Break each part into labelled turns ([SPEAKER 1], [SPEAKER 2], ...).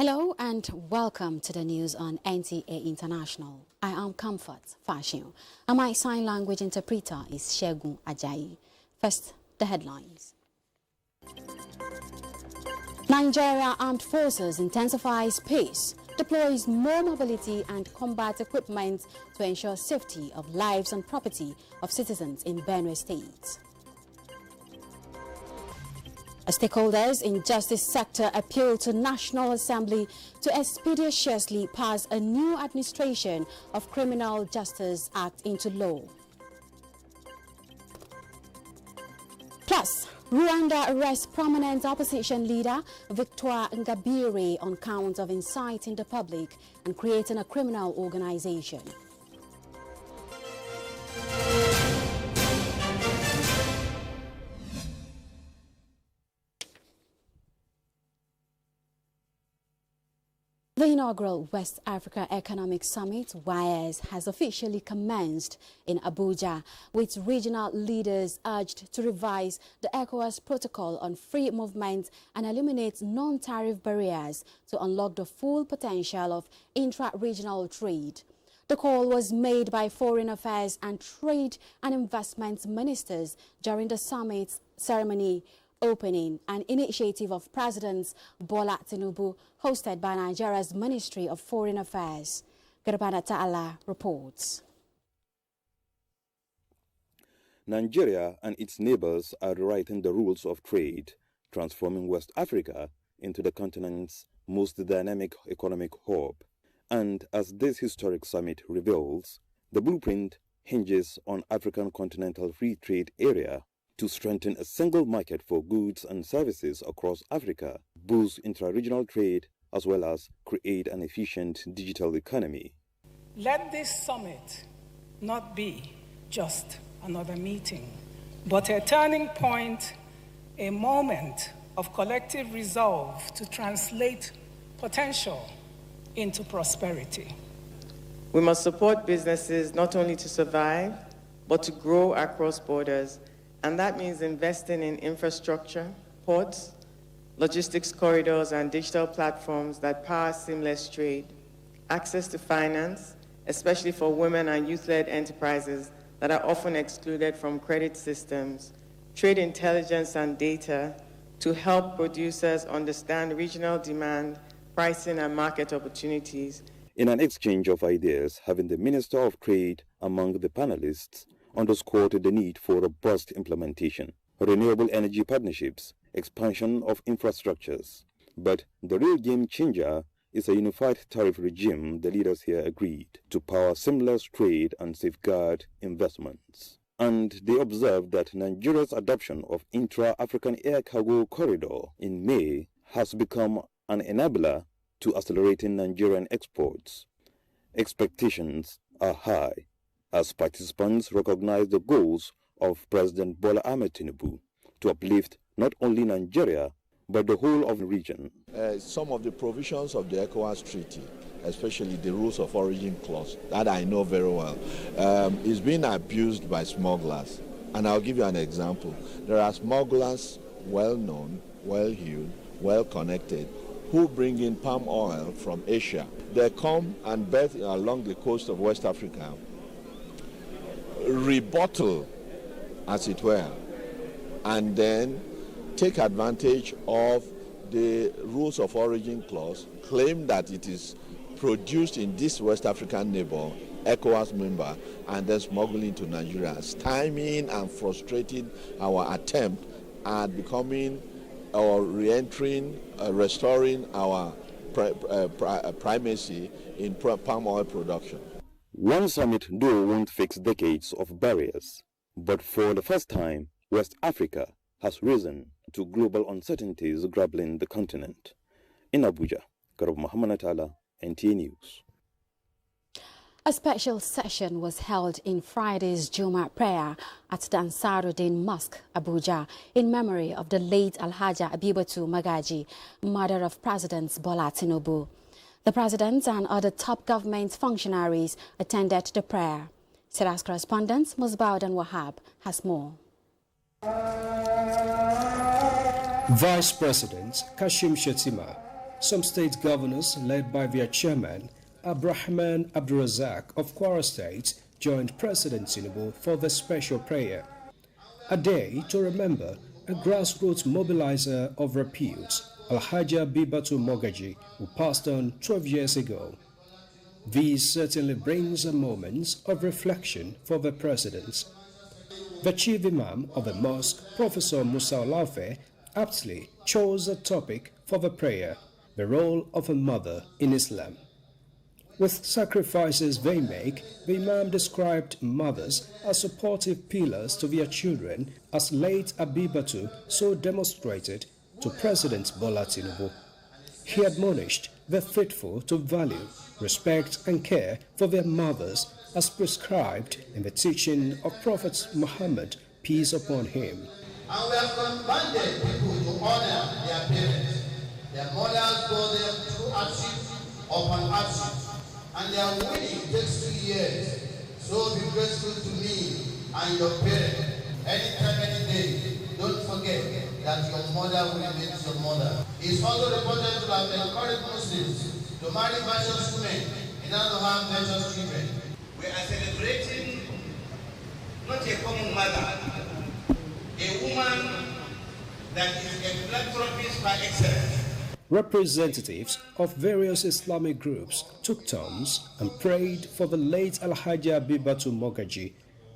[SPEAKER 1] Hello and welcome to the news on NTA International. I am Comfort Fashion and my sign language interpreter is Shegun Ajayi. First, the headlines. Nigeria Armed Forces intensifies pace, deploys more mobility and combat equipment to ensure safety of lives and property of citizens in Benue State. Stakeholders in justice sector appeal to National Assembly to expeditiously pass a new administration of Criminal Justice Act into law. Plus, Rwanda arrests prominent opposition leader Victoire Ingabire on count of inciting the public and creating a criminal organization. The inaugural West Africa Economic Summit, WIES, has officially commenced in Abuja, with regional leaders urged to revise the ECOWAS protocol on free movement and eliminate non-tariff barriers to unlock the full potential of intra-regional trade. The call was made by Foreign Affairs and Trade and Investment Ministers during the summit's ceremony opening, an initiative of President Bola Tinubu, hosted by Nigeria's Ministry of Foreign Affairs. Garbana Ta'ala reports.
[SPEAKER 2] Nigeria and its neighbors are rewriting the rules of trade, transforming West Africa into the continent's most dynamic economic hub. And as this historic summit reveals, the blueprint hinges on African Continental Free Trade Area to strengthen a single market for goods and services across Africa, boost intra-regional trade, as well as create an efficient digital economy.
[SPEAKER 3] Let this summit not be just another meeting, but a turning point, a moment of collective resolve to translate potential into prosperity.
[SPEAKER 4] We must support businesses not only to survive, but to grow across borders. And that means investing in infrastructure, ports, logistics corridors, and digital platforms that power seamless trade, access to finance, especially for women and youth-led enterprises that are often excluded from credit systems, trade intelligence and data to help producers understand regional demand, pricing, and market opportunities.
[SPEAKER 2] In an exchange of ideas, having the Minister of Trade among the panelists underscored the need for robust implementation, renewable energy partnerships, expansion of infrastructures. But the real game changer is a unified tariff regime the leaders here agreed to power seamless trade and safeguard investments. And they observed that Nigeria's adoption of intra-African air cargo corridor in May has become an enabler to accelerating Nigerian exports. Expectations are high, as participants recognize the goals of President Bola Ahmed Tinubu to uplift not only Nigeria, but the whole of the region.
[SPEAKER 5] Some of the provisions of the ECOWAS Treaty, especially the rules of origin clause, that I know very well, is being abused by smugglers. And I'll give you an example. There are smugglers, well-known, well-heeled, well-connected, who bring in palm oil from Asia. They come and berth along the coast of West Africa, rebottle, as it were, and then take advantage of the rules of origin clause, claim that it is produced in this West African neighbor, ECOWAS member, and then smuggle into Nigeria, stymieing and frustrating our attempt at becoming or re-entering, restoring our primacy in palm oil production.
[SPEAKER 2] One summit, though, won't fix decades of barriers, but for the first time, West Africa has risen to global uncertainties grappling the continent. In Abuja, Garib Muhammad Atala, NTA News.
[SPEAKER 1] A special session was held in Friday's Juma prayer at the Ansaruddin Mosque, Abuja, in memory of the late Alhaja Abibatu Magaji, mother of President Bola Tinubu. The President and other top government functionaries attended the prayer. Siras's correspondent Musbaudan Wahab has more.
[SPEAKER 6] Vice President Kashim Shettima Some state governors, led by their chairman, Abdurrahman Abdulrazak of Kwara State, joined President Tinubu for the special prayer. A day to remember a grassroots mobilizer of repute, Alhaja Bibatu Mogaji, who passed on 12 years ago. This certainly brings a moment of reflection for the president. The chief imam of the mosque, Professor Musa Olafe, aptly chose a topic for the prayer, the role of a mother in Islam. With sacrifices they make, the imam described mothers as supportive pillars to their children, as late Abibatu so demonstrated to President Bola Tinubu. He admonished the faithful to value, respect and care for their mothers as prescribed in the teaching of Prophet Muhammad, peace upon him.
[SPEAKER 7] And we have commanded people to honor their parents. Their mothers go them through hardship upon hardship, and their winning takes 2 years. So be grateful to me and your parents. Anytime, any day, don't forget that your mother will remain your mother. It's also reported to have encouraged Muslims to marry virtuous women in order to have virtuous children. We are celebrating not a common mother, a woman that is a philanthropist by excellence.
[SPEAKER 6] Representatives of various Islamic groups took turns and prayed for the late Alhaja Bibatu Mogaji,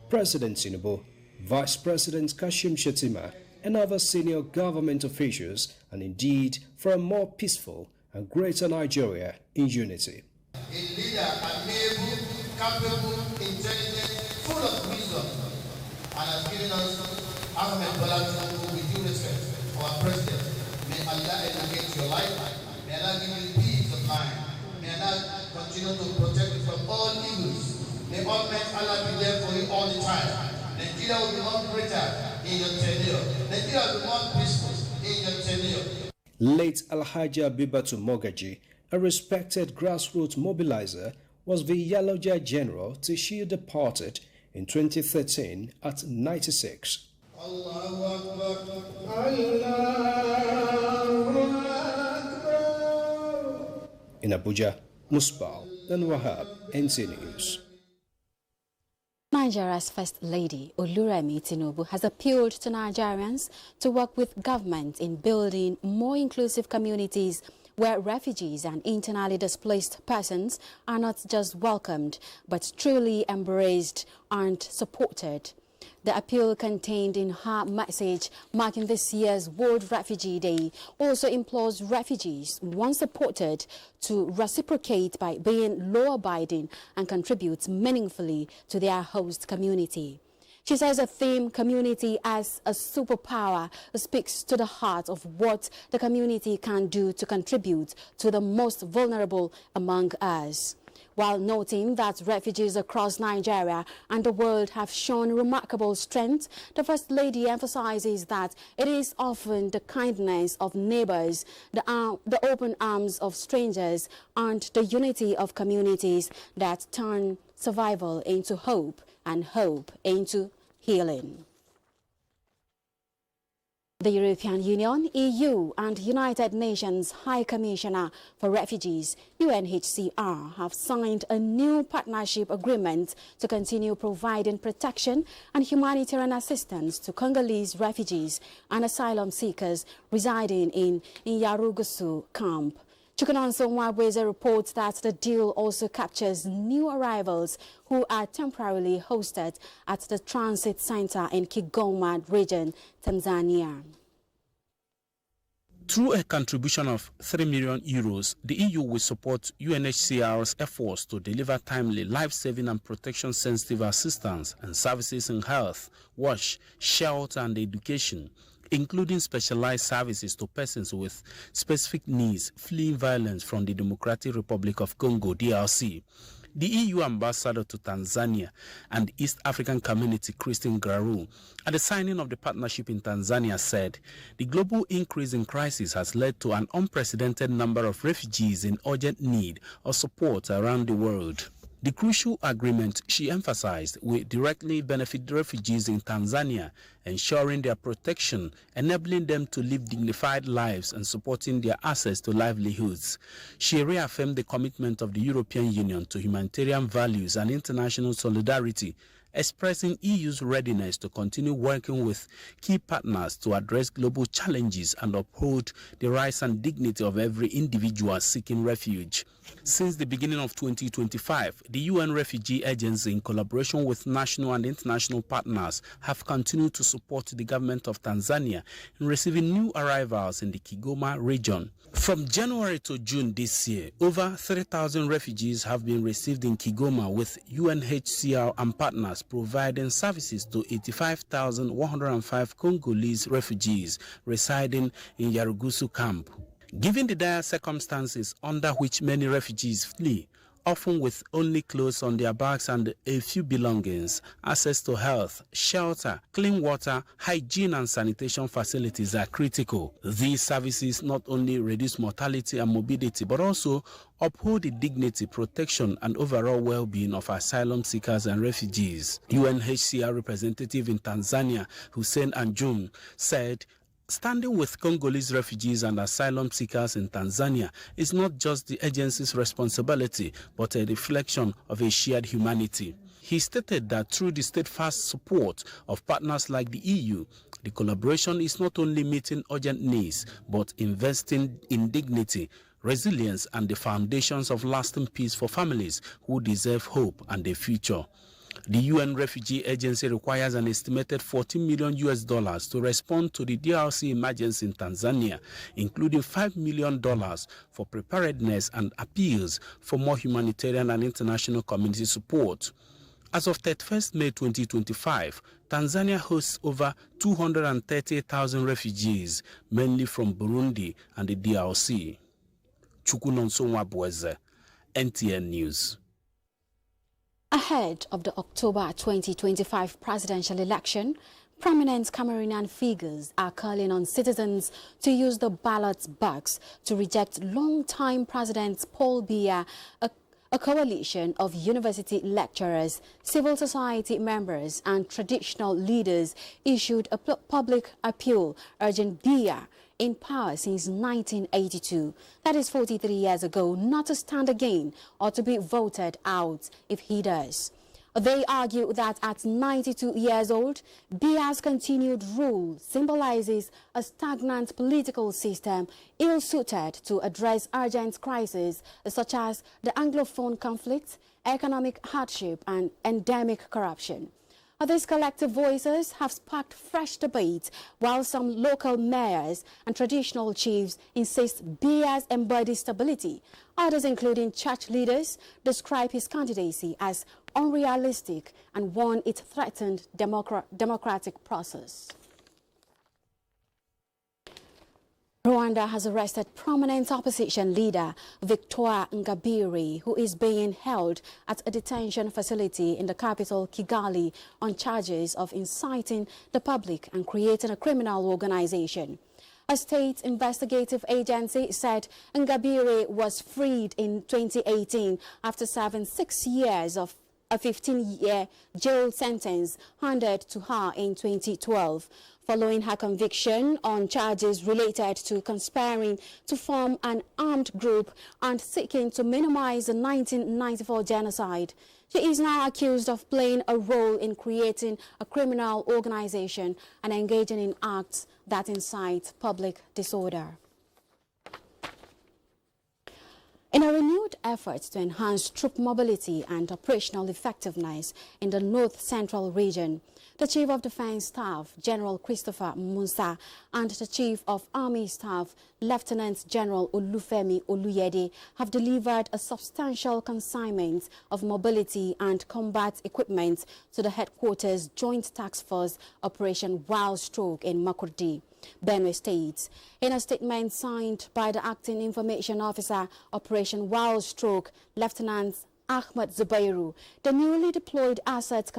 [SPEAKER 6] President Tinubu, Vice President Kashim Shettima, and other senior government officials, and indeed for a more peaceful and greater Nigeria in unity.
[SPEAKER 7] A leader amiable, capable, intelligent, full of wisdom, and has given us Ahmed Bola Tinubu with due respect, our president. May Allah elevate your life. May Allah give you peace of mind. May Allah continue to protect you from all evils. May Almighty Allah be there for you all the time. Nigeria will be more greater in your tenure. Nigeria will be more peaceful in your tenure.
[SPEAKER 6] Late Alhaja Bibatu Mogaji, a respected grassroots mobilizer, was the Yaloja General till she departed in 2013 at 96.
[SPEAKER 7] Allahu Akbar.
[SPEAKER 6] In Abuja, Musbal and Wahab, NTA News.
[SPEAKER 1] Nigeria's First Lady, Oluremi Tinubu, has appealed to Nigerians to work with government in building more inclusive communities where refugees and internally displaced persons are not just welcomed, but truly embraced and supported. The appeal contained in her message marking this year's World Refugee Day also implores refugees, once supported, to reciprocate by being law-abiding and contribute meaningfully to their host community. She says a theme, community as a superpower, speaks to the heart of what the community can do to contribute to the most vulnerable among us. While noting that refugees across Nigeria and the world have shown remarkable strength, the First Lady emphasizes that it is often the kindness of neighbors, the open arms of strangers, and the unity of communities that turn survival into hope and hope into healing. The European Union, EU and United Nations High Commissioner for Refugees, UNHCR, have signed a new partnership agreement to continue providing protection and humanitarian assistance to Congolese refugees and asylum seekers residing in Nyarugusu camp. Chukwunonso Nwabweze reports that the deal also captures new arrivals who are temporarily hosted at the transit center in Kigoma region, Tanzania.
[SPEAKER 8] Through a contribution of €3 million, the EU will support UNHCR's efforts to deliver timely, life-saving and protection-sensitive assistance and services in health, wash, shelter and education, including specialized services to persons with specific needs fleeing violence from the Democratic Republic of Congo, DRC. The EU ambassador to Tanzania and East African Community, Christine Graru, at the signing of the partnership in Tanzania said the global increase in crisis has led to an unprecedented number of refugees in urgent need of support around the world. The crucial agreement, she emphasized, will directly benefit refugees in Tanzania, ensuring their protection, enabling them to live dignified lives and supporting their access to livelihoods. She reaffirmed the commitment of the European Union to humanitarian values and international solidarity, expressing EU's readiness to continue working with key partners to address global challenges and uphold the rights and dignity of every individual seeking refuge. Since the beginning of 2025, the UN Refugee Agency, in collaboration with national and international partners, have continued to support the government of Tanzania in receiving new arrivals in the Kigoma region. From January to June this year, over 3,000 refugees have been received in Kigoma, with UNHCR and partners providing services to 85,105 Congolese refugees residing in Yarugusu camp. Given the dire circumstances under which many refugees flee, often with only clothes on their backs and a few belongings, access to health, shelter, clean water, hygiene and sanitation facilities are critical. These services not only reduce mortality and morbidity, but also uphold the dignity, protection and overall well-being of asylum seekers and refugees. UNHCR representative in Tanzania, Hussein Anjum, said, "Standing with Congolese refugees and asylum seekers in Tanzania is not just the agency's responsibility, but a reflection of a shared humanity." He stated that through the steadfast support of partners like the EU, the collaboration is not only meeting urgent needs, but investing in dignity, resilience, and the foundations of lasting peace for families who deserve hope and a future. The UN Refugee Agency requires an estimated $14 million to respond to the DRC emergency in Tanzania, including $5 million for preparedness and appeals for more humanitarian and international community support. As of 31st May 2025, Tanzania hosts over 230,000 refugees, mainly from Burundi and the DRC. Chukunonsonwa Bweze, NTA News.
[SPEAKER 1] Ahead of the October 2025 presidential election, prominent Cameroonian figures are calling on citizens to use the ballot box to reject longtime President Paul Biya. A coalition of university lecturers, civil society members and traditional leaders issued a public appeal urging Biya, in power since 1982, that is 43 years ago, not to stand again or to be voted out if he does. They argue that at 92 years old, Biya's continued rule symbolizes a stagnant political system ill-suited to address urgent crises such as the Anglophone conflict, economic hardship and endemic corruption. These collective voices have sparked fresh debate, while some local mayors and traditional chiefs insist Biya's embodies stability. Others, including church leaders, describe his candidacy as unrealistic and warn it threatened democratic process. Rwanda has arrested prominent opposition leader Victoire Ingabire, who is being held at a detention facility in the capital, Kigali, on charges of inciting the public and creating a criminal organization. A state investigative agency said Ingabire was freed in 2018 after serving 6 years of a 15-year jail sentence handed to her in 2012. Following her conviction on charges related to conspiring to form an armed group and seeking to minimize the 1994 genocide. She is now accused of playing a role in creating a criminal organization and engaging in acts that incite public disorder. In a renewed effort to enhance troop mobility and operational effectiveness in the north-central region, the Chief of Defense Staff, General Christopher Musa, and the Chief of Army Staff, Lieutenant General Olufemi Oluyede, have delivered a substantial consignment of mobility and combat equipment to the headquarters Joint Task Force Operation Wild Stroke in Makurdi, Benue State. In a statement signed by the Acting Information Officer, Operation Wild Stroke, Lieutenant Ahmed Zubairu, the newly deployed assets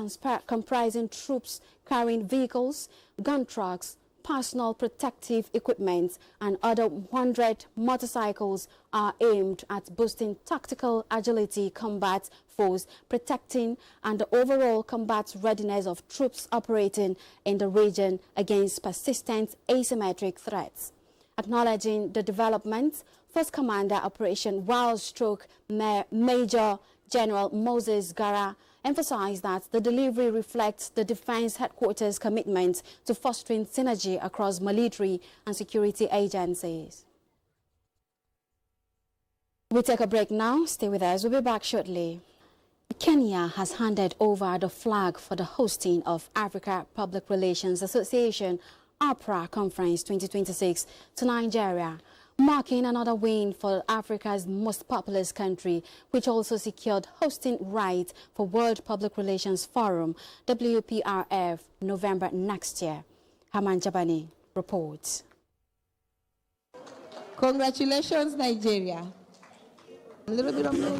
[SPEAKER 1] comprising troops carrying vehicles, gun trucks, personal protective equipment and other 100 motorcycles are aimed at boosting tactical agility, combat force, protecting and the overall combat readiness of troops operating in the region against persistent asymmetric threats. Acknowledging the developments, First Commander Operation Wild Stroke Major General Moses Gara emphasized that the delivery reflects the Defense Headquarters' commitment to fostering synergy across military and security agencies. We take a break now. Stay with us. We'll be back shortly. Kenya has handed over the flag for the hosting of Africa Public Relations Association APRA Conference 2026 to Nigeria, marking another win for Africa's most populous country, which also secured hosting rights for World Public Relations Forum, WPRF, November next year. Haman Jabani reports.
[SPEAKER 9] Congratulations, Nigeria. A little bit of music.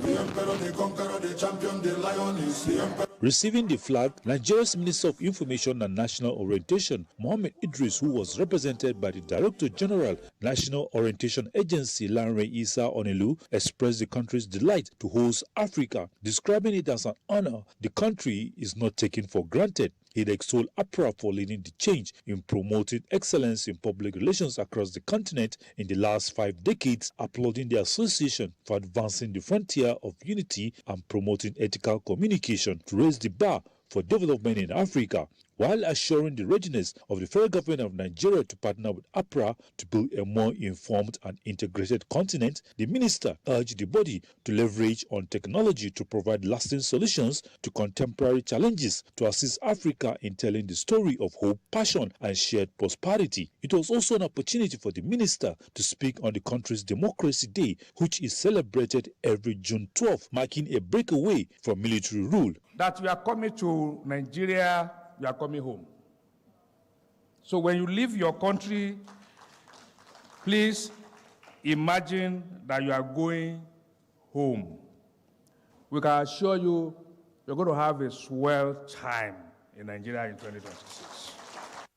[SPEAKER 10] Receiving the flag, Nigeria's Minister of Information and National Orientation, Mohammed Idris, who was represented by the Director General, National Orientation Agency, Lanre Isa Onelu, expressed the country's delight to host Africa, describing it as an honor the country is not taken for granted. He extolled APRA for leading the change in promoting excellence in public relations across the continent in the last 5 decades, applauding the association for advancing the frontier of unity and promoting ethical communication to raise the bar for development in Africa, while assuring the readiness of the federal government of Nigeria to partner with APRA to build a more informed and integrated continent. The minister urged the body to leverage on technology to provide lasting solutions to contemporary challenges to assist Africa in telling the story of hope, passion, and shared prosperity. It was also an opportunity for the minister to speak on the country's Democracy Day, which is celebrated every June 12th, marking a breakaway from military rule.
[SPEAKER 11] That we are coming to Nigeria, you are coming home. So when you leave your country, please imagine that you are going home. We can assure you, you're going to have a swell time in Nigeria in 2026.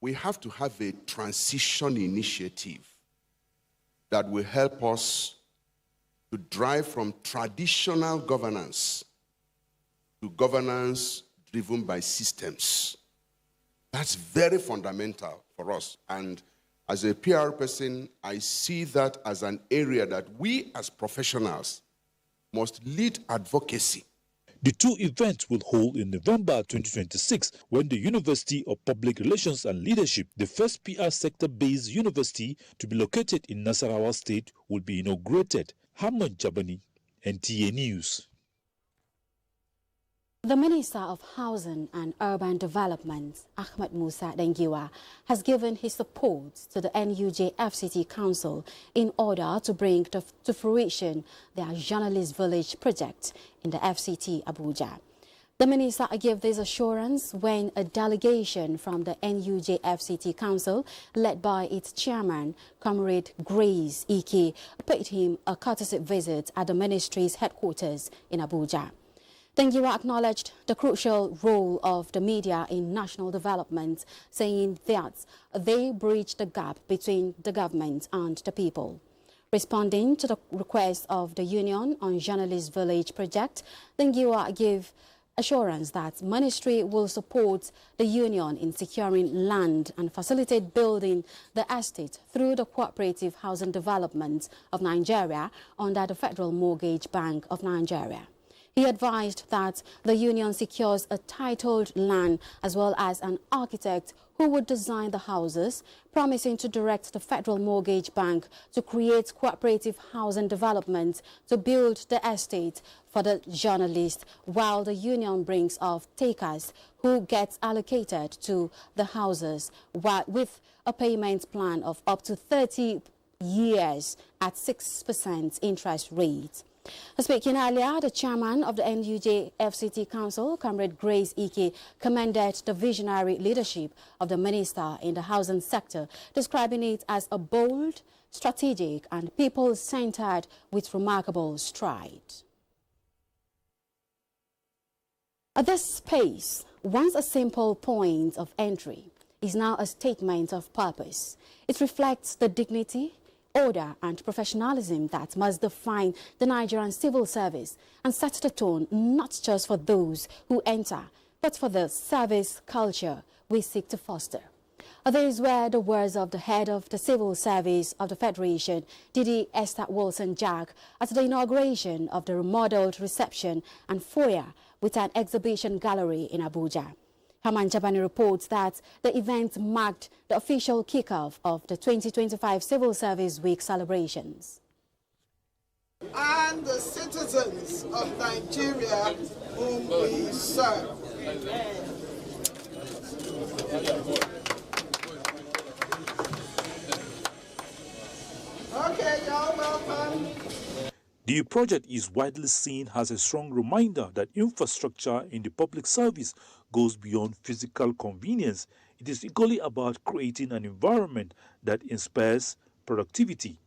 [SPEAKER 12] We have to have a transition initiative that will help us to drive from traditional governance to governance driven by systems. That's very fundamental for us. And as a PR person, I see that as an area that we as professionals must lead advocacy.
[SPEAKER 10] The two events will hold in November 2026 when the University of Public Relations and Leadership, the first PR sector-based university to be located in Nasarawa State, will be inaugurated. Hamad Jabani, NTA News.
[SPEAKER 1] The Minister of Housing and Urban Development, Ahmed Musa Dengiwa, has given his support to the NUJ FCT Council in order to bring to fruition their Journalist Village project in the FCT Abuja. The minister gave this assurance when a delegation from the NUJ FCT Council, led by its chairman, Comrade Grace Ike, paid him a courtesy visit at the ministry's headquarters in Abuja. Dengiwa acknowledged the crucial role of the media in national development, saying that they bridge the gap between the government and the people. Responding to the request of the Union on Journalist Village project, Dengiwa gave assurance that ministry will support the Union in securing land and facilitate building the estate through the Cooperative Housing Development of Nigeria under the Federal Mortgage Bank of Nigeria. He advised that the Union secures a titled land as well as an architect who would design the houses, promising to direct the Federal Mortgage Bank to create cooperative housing development to build the estate for the journalist, while the Union brings off takers who gets allocated to the houses with a payment plan of up to 30 years at 6% interest rate. Speaking earlier, the chairman of the NUJ FCT Council, Comrade Grace Ike, commended the visionary leadership of the minister in the housing sector, describing it as a bold, strategic and people-centered with remarkable stride. At this pace, once a simple point of entry, is now a statement of purpose. It reflects the dignity, order and professionalism that must define the Nigerian civil service and set the tone not just for those who enter, but for the service culture we seek to foster. These were the words of the head of the Civil Service of the Federation, Didi Esther Wilson-Jack, at the inauguration of the remodeled reception and foyer with an exhibition gallery in Abuja. Haman Jabani reports that the event marked the official kickoff of the 2025 Civil Service Week celebrations.
[SPEAKER 13] And the citizens of Nigeria whom we serve. Okay, y'all welcome.
[SPEAKER 10] The project is widely seen as a strong reminder that infrastructure in the public service goes beyond physical convenience. It is equally about creating an environment that inspires productivity,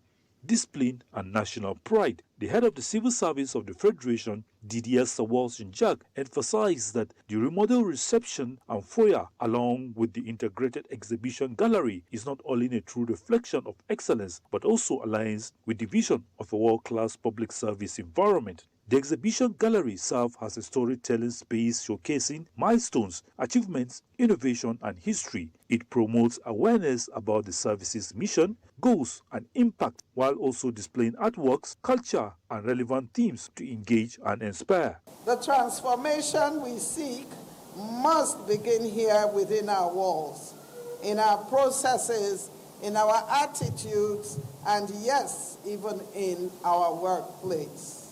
[SPEAKER 10] discipline, and national pride. The head of the Civil Service of the Federation, Didi Esther Wilson-Jack, emphasized that the remodeled reception and foyer, along with the integrated exhibition gallery, is not only a true reflection of excellence, but also aligns with the vision of a world-class public service environment. The exhibition gallery serves as a storytelling space showcasing milestones, achievements, innovation, and history. It promotes awareness about the service's mission, goals, and impact, while also displaying artworks, culture, and relevant themes to engage and inspire.
[SPEAKER 13] The transformation we seek must begin here within our walls, in our processes, in our attitudes, and yes, even in our workplace.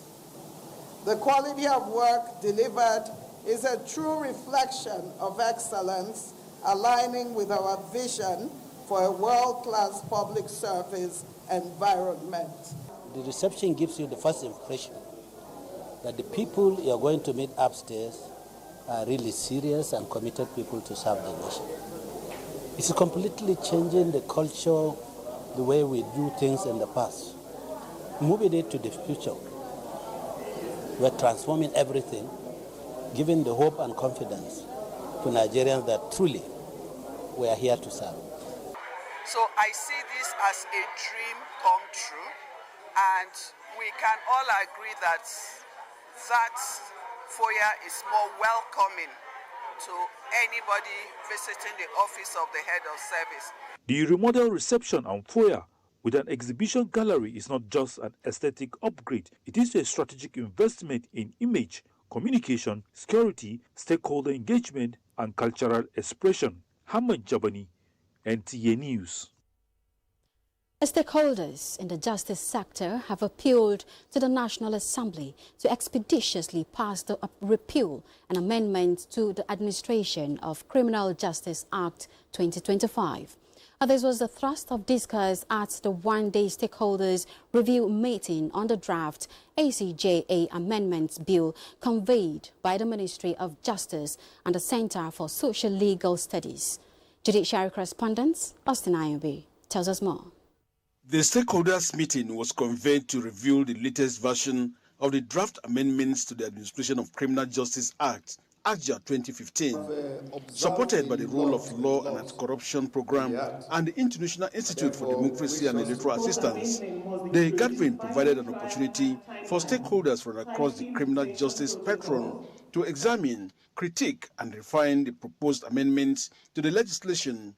[SPEAKER 13] The quality of work delivered is a true reflection of excellence, aligning with our vision for a world-class public service environment.
[SPEAKER 14] The reception gives you the first impression that the people you're going to meet upstairs are really serious and committed people to serve the nation. It's completely changing the culture, the way we do things in the past, moving it to the future. We're transforming everything, giving the hope and confidence to Nigerians that truly we are here to serve.
[SPEAKER 15] So I see this as a dream come true, and we can all agree that that foyer is more welcoming to anybody visiting the office of the head of service.
[SPEAKER 10] The remodeled reception and foyer with an exhibition gallery is not just an aesthetic upgrade, it is a strategic investment in image, communication, security, stakeholder engagement, and cultural expression. Hamad Jabani, NTA News.
[SPEAKER 1] Stakeholders in the justice sector have appealed to the National Assembly to expeditiously pass the repeal and amendment to the Administration of Criminal Justice Act 2025. This was the thrust of discourse at the one-day stakeholders review meeting on the draft ACJA Amendments Bill conveyed by the Ministry of Justice and the Center for Social Legal Studies. Judiciary correspondent Austin Ayobi tells us more.
[SPEAKER 16] The stakeholders meeting was convened to review the latest version of the draft amendments to the Administration of Criminal Justice Act, ACJA 2015, supported by the Rule of Law and Anti-Corruption Program and the International Institute for Democracy and Electoral Assistance. The gathering provided an opportunity for stakeholders from across the criminal justice spectrum to examine, critique, and refine the proposed amendments to the legislation.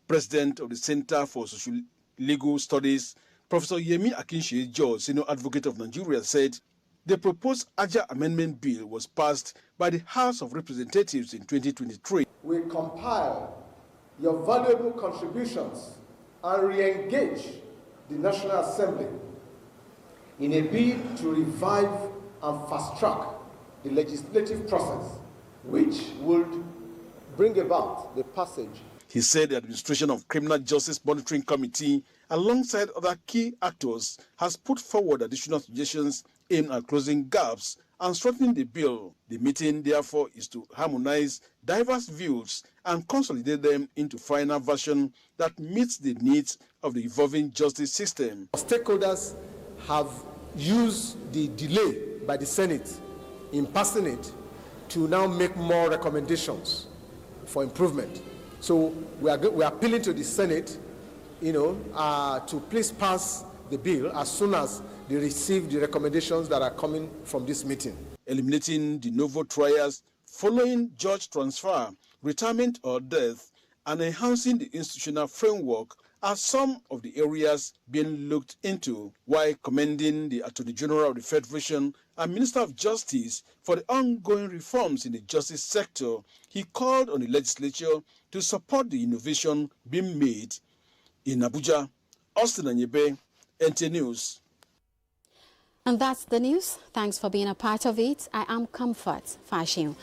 [SPEAKER 16] President of the Center for Social Legal Studies, Professor Yemi Akinse George, Senior Advocate of Nigeria, said the proposed ACJA Amendment Bill was passed by the House of Representatives in 2023.
[SPEAKER 17] We compile your valuable contributions and re-engage the National Assembly in a bid to revive and fast-track the legislative process, which would bring about the passage.
[SPEAKER 16] He said the Administration of Criminal Justice Monitoring Committee, alongside other key actors, has put forward additional suggestions aimed at closing gaps and strengthening the bill. The meeting, therefore, is to harmonize diverse views and consolidate them into final version that meets the needs of the evolving justice system.
[SPEAKER 17] Stakeholders have used the delay by the Senate in passing it to now make more recommendations for improvement. So we are appealing to the Senate, to please pass the bill as soon as they receive the recommendations that are coming from this meeting.
[SPEAKER 16] Eliminating de novo trials following judge transfer, retirement or death, and enhancing the institutional framework are some of the areas being looked into, while commending the Attorney General of the Federation and Minister of Justice for the ongoing reforms in the justice sector. He called on the legislature to support the innovation being made. In Abuja, Austin Anyebe, NTA News.
[SPEAKER 1] And that's the news. Thanks for being a part of it. I am Comfort Fashion.